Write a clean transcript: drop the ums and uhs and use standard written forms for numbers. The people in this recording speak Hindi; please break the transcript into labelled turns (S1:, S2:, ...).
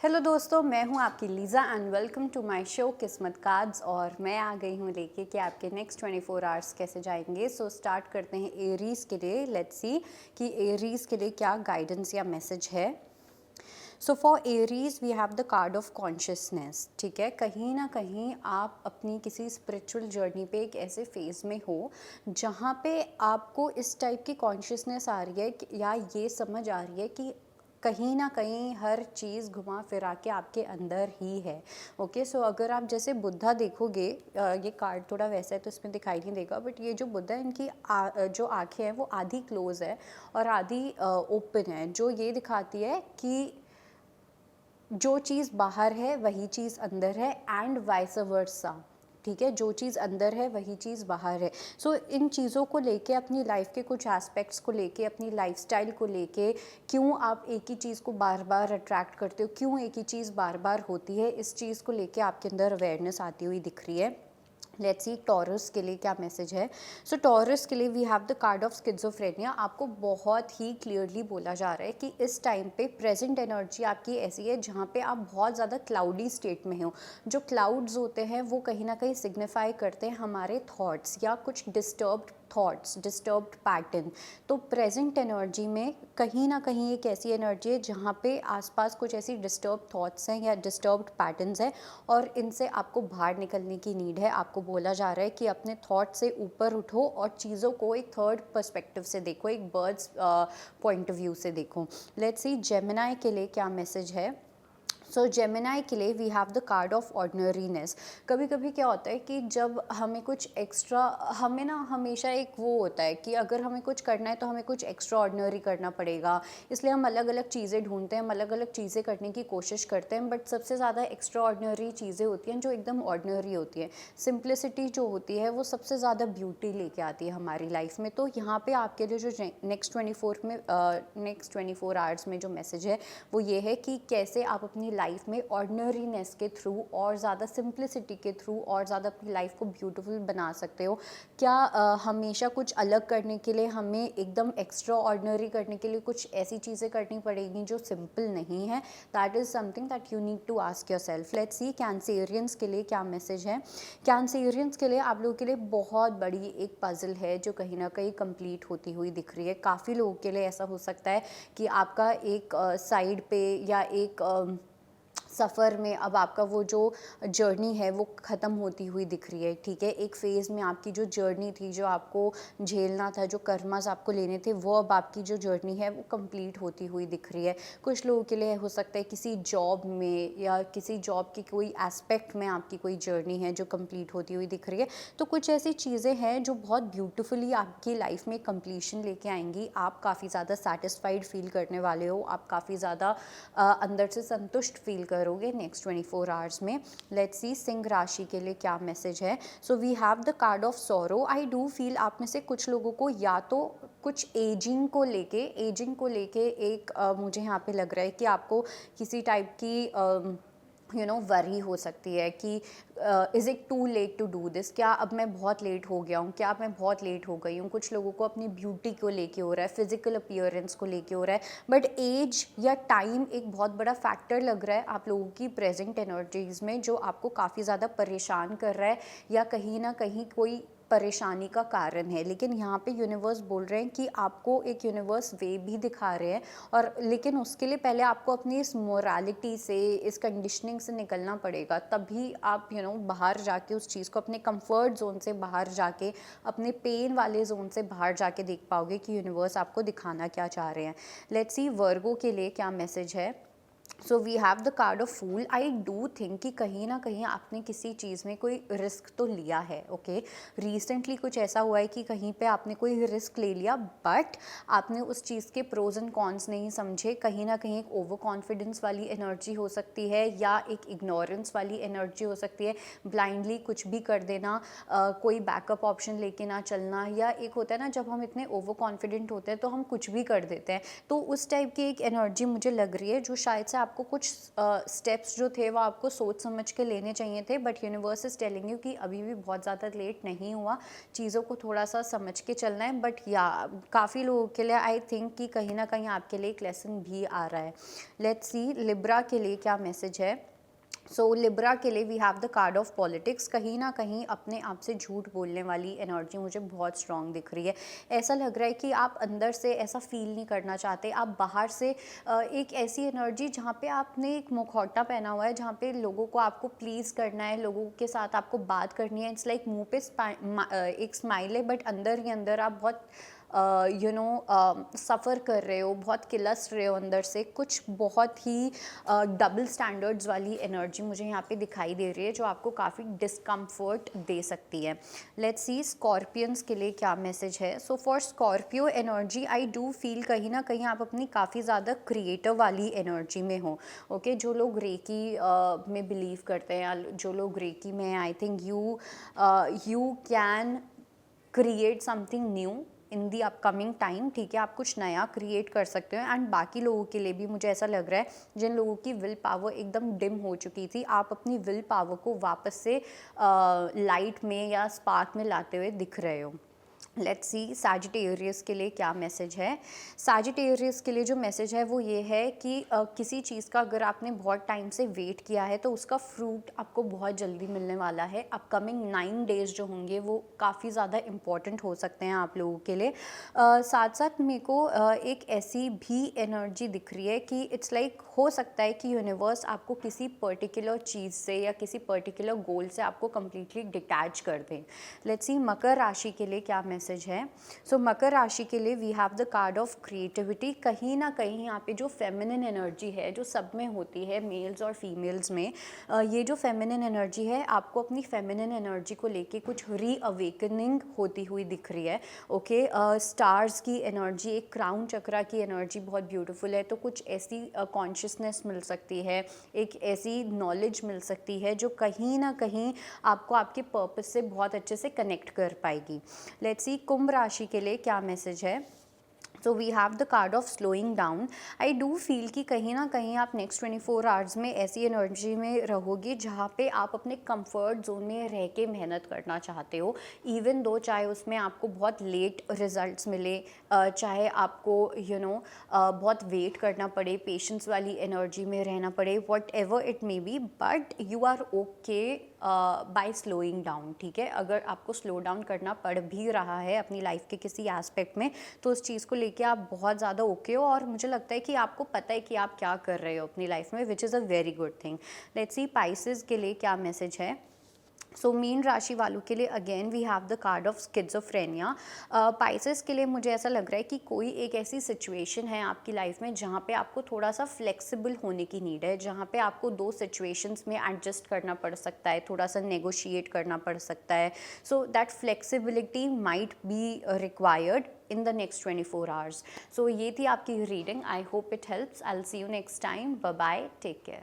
S1: हेलो दोस्तों, मैं हूं आपकी Lisa and welcome to my show Kismat cards. और मैं आ गई हूं लेके कि आपके नेक्स्ट 24 आवर्स कैसे जाएंगे। सो स्टार्ट करते हैं एरीज़ के लिए। लेट्स सी कि एरीज़ के लिए क्या गाइडेंस या मैसेज है। So for Aries we have the card of consciousness. ठीक है, कहीं ना कहीं आप अपनी किसी स्पिरिचुअल जर्नी पे एक ऐसे फेज़ में हो जहाँ पे आपको इस टाइप की कॉन्शियसनेस आ रही है या ये समझ आ रही है कि कहीं ना कहीं हर चीज़ घुमा फिरा के आपके अंदर ही है। ओके, सो अगर आप जैसे बुद्धा देखोगे, ये कार्ड थोड़ा वैसा है तो इसमें दिखाई नहीं देगा, बट ये जो बुद्धा है इनकी जो आंखें हैं वो आधी क्लोज है और आधी ओपन है, जो ये दिखाती है कि जो चीज़ बाहर है वही चीज़ अंदर है एंड वाइस वर्सा। ठीक है, जो चीज़ अंदर है वही चीज़ बाहर है। सो इन चीज़ों को लेके, अपनी लाइफ के कुछ एस्पेक्ट्स को लेके, अपनी लाइफस्टाइल को लेके, क्यों आप एक ही चीज़ को बार बार अट्रैक्ट करते हो, क्यों एक ही चीज़ बार बार होती है, इस चीज़ को लेके आपके अंदर अवेयरनेस आती हुई दिख रही है। लेट्स सी टॉरस के लिए क्या मैसेज है। सो टॉरस के लिए we have the card of schizophrenia. आपको बहुत ही क्लियरली बोला जा रहा है कि इस टाइम पे प्रेजेंट एनर्जी आपकी ऐसी है जहाँ पे आप बहुत ज़्यादा क्लाउडी स्टेट में हो। जो क्लाउड्स होते हैं वो कहीं ना कहीं सिग्निफाई करते हैं हमारे थॉट्स या कुछ डिस्टर्ब्ड थॉट्स, डिस्टर्ब्ड पैटर्न। तो प्रेजेंट एनर्जी में कहीं ना कहीं एक ऐसी एनर्जी है जहाँ पे आसपास कुछ ऐसी डिस्टर्ब थॉट्स हैं या डिस्टर्ब्ड पैटर्न्स हैं और इनसे आपको बाहर निकलने की नीड है। आपको बोला जा रहा है कि अपने थॉट से ऊपर उठो और चीज़ों को एक थर्ड पर्सपेक्टिव से देखो, एक बर्ड्स पॉइंट ऑफ व्यू से देखो। लेट्स सी जेमिनाई के लिए क्या मैसेज है। सो जेमिनाई के लिए we have the card of ordinariness. कभी कभी क्या होता है कि जब हमें कुछ एक्स्ट्रा, हमें ना हमेशा एक वो होता है कि अगर हमें कुछ करना है तो हमें कुछ एक्स्ट्रा ऑर्डिनरी करना पड़ेगा, इसलिए हम अलग अलग चीज़ें ढूंढते हैं, हम अलग अलग चीज़ें करने की कोशिश करते हैं। बट सबसे ज़्यादा एक्स्ट्रा ऑर्डिनरी चीज़ें होती हैं जो एकदम ऑर्डिनरी होती हैं। सिंप्लिसिटी जो होती है वो सबसे ज़्यादा ब्यूटी लेके आती है हमारी लाइफ में। तो यहाँ पे आपके लिए जो नेक्स्ट 24 आवर्स में जो मैसेज है वो ये है कि कैसे आप अपनी लाइफ में ऑर्डिनरीनेस के थ्रू और ज़्यादा सिंप्लिसिटी के थ्रू और ज़्यादा अपनी लाइफ को ब्यूटीफुल बना सकते हो। क्या हमेशा कुछ अलग करने के लिए हमें एकदम एक्स्ट्रा ऑर्डिनरी करने के लिए कुछ ऐसी चीज़ें करनी पड़ेगी जो सिंपल नहीं है। That is something that you need to ask your self. Let's see Cancerians के लिए क्या मैसेज है। कैंसेरियंस के लिए आप लोगों के लिए बहुत बड़ी एक पजल है जो कहीं ना कहीं कंप्लीट होती हुई दिख रही है। काफ़ी लोगों के लिए ऐसा हो सकता है कि आपका एक साइड पे या एक सफ़र में अब आपका वो जो जर्नी है वो ख़त्म होती हुई दिख रही है। ठीक है, एक फ़ेज़ में आपकी जो जर्नी थी, जो आपको झेलना था, जो कर्मास आपको लेने थे, वो अब आपकी जो जर्नी है वो कंप्लीट होती हुई दिख रही है। कुछ लोगों के लिए हो सकता है किसी जॉब में या किसी जॉब की कोई एस्पेक्ट में आपकी कोई जर्नी है जो कंप्लीट होती हुई दिख रही है। तो कुछ ऐसी चीज़ें हैं जो बहुत ब्यूटिफुली आपकी लाइफ में कंप्लीशन लेके आएंगी। आप काफ़ी ज़्यादा सेटिस्फाइड फील करने वाले हो, आप काफ़ी ज़्यादा अंदर से संतुष्ट फील करोगे नेक्स्ट 24 आवर्स में। लेट्स सी सिंह राशि के लिए क्या मैसेज है। So we have the card of sorrow. I do feel आप में से कुछ लोगों को या तो कुछ एजिंग को लेके एक मुझे यहाँ पे लग रहा है कि आपको किसी टाइप की वरी हो सकती है कि is it too late to do this, क्या अब मैं बहुत लेट हो गया हूँ, क्या मैं बहुत लेट हो गई हूँ। कुछ लोगों को अपनी ब्यूटी को लेके हो रहा है, फिजिकल अपीयरेंस को लेके हो रहा है, बट एज या टाइम एक बहुत बड़ा फैक्टर लग रहा है आप लोगों की प्रेजेंट एनर्जीज़ में, जो आपको काफ़ी ज़्यादा परेशान कर रहा है या कहीं ना कहीं कोई परेशानी का कारण है। लेकिन यहाँ पे यूनिवर्स बोल रहे हैं कि आपको एक यूनिवर्स वे भी दिखा रहे हैं, और लेकिन उसके लिए पहले आपको अपनी इस मोरालिटी से, इस कंडीशनिंग से निकलना पड़ेगा। तभी आप बाहर जाके उस चीज़ को, अपने कंफर्ट जोन से बाहर जाके, अपने पेन वाले जोन से बाहर जाके देख पाओगे कि यूनिवर्स आपको दिखाना क्या चाह रहे हैं। लेट्स सी वर्गो के लिए क्या मैसेज है। So we have the card of fool. I do think कि कहीं ना कहीं आपने किसी चीज़ में कोई रिस्क तो लिया है। ओके, रिसेंटली कुछ ऐसा हुआ है कि कहीं पे आपने कोई रिस्क ले लिया, बट आपने उस चीज़ के प्रोज एंड कॉन्स नहीं समझे। कहीं ना कहीं एक ओवर कॉन्फिडेंस वाली एनर्जी हो सकती है या एक इग्नोरेंस वाली एनर्जी हो सकती है। ब्लाइंडली कुछ भी कर देना, कोई बैकअप ऑप्शन लेके ना चलना, या एक होता है ना जब हम इतने ओवर कॉन्फिडेंट होते हैं तो हम कुछ भी कर देते हैं। तो उस टाइप की एक एनर्जी मुझे लग रही है जो शायद से आपको कुछ स्टेप्स जो थे वो आपको सोच समझ के लेने चाहिए थे, but universe is telling you कि अभी भी बहुत ज़्यादा लेट नहीं हुआ, चीज़ों को थोड़ा सा समझ के चलना है। बट या काफ़ी लोगों के लिए आई थिंक कि कहीं ना कहीं आपके लिए एक लेसन भी आ रहा है। लेट्स सी लिब्रा के लिए क्या मैसेज है। सो लिब्रा के लिए we have the card of politics. कहीं ना कहीं अपने आप से झूठ बोलने वाली एनर्जी मुझे बहुत स्ट्रांग दिख रही है। ऐसा लग रहा है कि आप अंदर से ऐसा फील नहीं करना चाहते, आप बाहर से एक ऐसी एनर्जी जहाँ पे आपने एक मुखौटा पहना हुआ है, जहाँ पे लोगों को आपको प्लीज़ करना है, लोगों के साथ आपको बात करनी है। इट्स लाइक मुँह पे एक स्माइल है, बट अंदर ही अंदर आप बहुत सफ़र कर रहे हो, बहुत किलस रहे हो अंदर से। कुछ बहुत ही डबल स्टैंडर्ड्स वाली एनर्जी मुझे यहाँ पे दिखाई दे रही है, जो आपको काफ़ी डिस्कम्फर्ट दे सकती है। लेट्स सी स्कॉर्पियंस के लिए क्या मैसेज है। So for Scorpio energy I do feel कहीं ना कहीं आप अपनी काफ़ी ज़्यादा क्रिएटिव वाली एनर्जी में हो। ओके, जो लोग रेकी में बिलीव करते हैं, या जो लोग रेकी में, I think you can create something new in the upcoming time. ठीक है, आप कुछ नया क्रिएट कर सकते हो। एंड बाकी लोगों के लिए भी मुझे ऐसा लग रहा है, जिन लोगों की विल पावर एकदम डिम हो चुकी थी, आप अपनी विल पावर को वापस से लाइट में या स्पार्क में लाते हुए दिख रहे हो। लेट्स सी सैजिटेरियस के लिए क्या मैसेज है। सैजिटेरियस के लिए जो मैसेज है वो ये है कि किसी चीज़ का अगर आपने बहुत टाइम से वेट किया है तो उसका फ्रूट आपको बहुत जल्दी मिलने वाला है। अपकमिंग 9 डेज जो होंगे वो काफ़ी ज़्यादा इम्पॉर्टेंट हो सकते हैं आप लोगों के लिए। साथ साथ मेरे को एक ऐसी भी एनर्जी दिख रही है कि इट्स लाइक हो सकता है कि यूनिवर्स आपको किसी पर्टिकुलर चीज़ से या किसी पर्टिकुलर गोल से आपको कम्प्लीटली डिटैच कर दें। लेट्स सी मकर राशि के लिए क्या मैसेज है। सो मकर राशि के लिए we have the card of creativity. कहीं ना कहीं यहाँ पे जो फेमिनिन एनर्जी है, जो सब में होती है, मेल्स और फीमेल्स में, ये जो फेमिनिन एनर्जी है, आपको अपनी फेमिनिन एनर्जी को लेके कुछ रीअवेकनिंग होती हुई दिख रही है। ओके, स्टार्स की एनर्जी, एक क्राउन चक्रा की एनर्जी बहुत ब्यूटीफुल है। तो कुछ ऐसी कॉन्शियसनेस मिल सकती है, एक ऐसी नॉलेज मिल सकती है जो कहीं ना कहीं आपको आपके पर्पस से बहुत अच्छे से कनेक्ट कर पाएगी। लेट्स सी कुंभ राशि के लिए क्या मैसेज है। So we have the card of slowing down. I do feel कि कहीं ना कहीं आप नेक्स्ट 24 आवर्स में ऐसी एनर्जी में रहोगे जहाँ पे आप अपने कंफर्ट जोन में रह के मेहनत करना चाहते हो। इवन दो चाहे उसमें आपको बहुत लेट रिजल्ट्स मिले, चाहे आपको बहुत वेट करना पड़े, पेशेंस वाली एनर्जी में रहना पड़े, whatever it may be, but you are okay by slowing down. ठीक है, अगर आपको स्लो डाउन करना पड़ भी रहा है अपनी लाइफ के किसी एस्पेक्ट में, तो उस चीज़ को लेके आप बहुत ज़्यादा ओके हो, और मुझे लगता है कि आपको पता है कि आप क्या कर रहे हो अपनी लाइफ में, which is a very good thing. Let's see Pisces के लिए क्या मैसेज है। सो मीन राशि वालों के लिए again we have the card of schizophrenia. Pisces के लिए मुझे ऐसा लग रहा है कि कोई एक ऐसी सिचुएशन है आपकी लाइफ में जहाँ पे आपको थोड़ा सा फ्लेक्सिबल होने की नीड है, जहाँ पे आपको दो सिचुएशंस में एडजस्ट करना पड़ सकता है, थोड़ा सा नेगोशिएट करना पड़ सकता है। So that flexibility might be required in the next 24 hours. So ये थी आपकी reading. I hope it helps. I will see you next time. Bye bye, take care.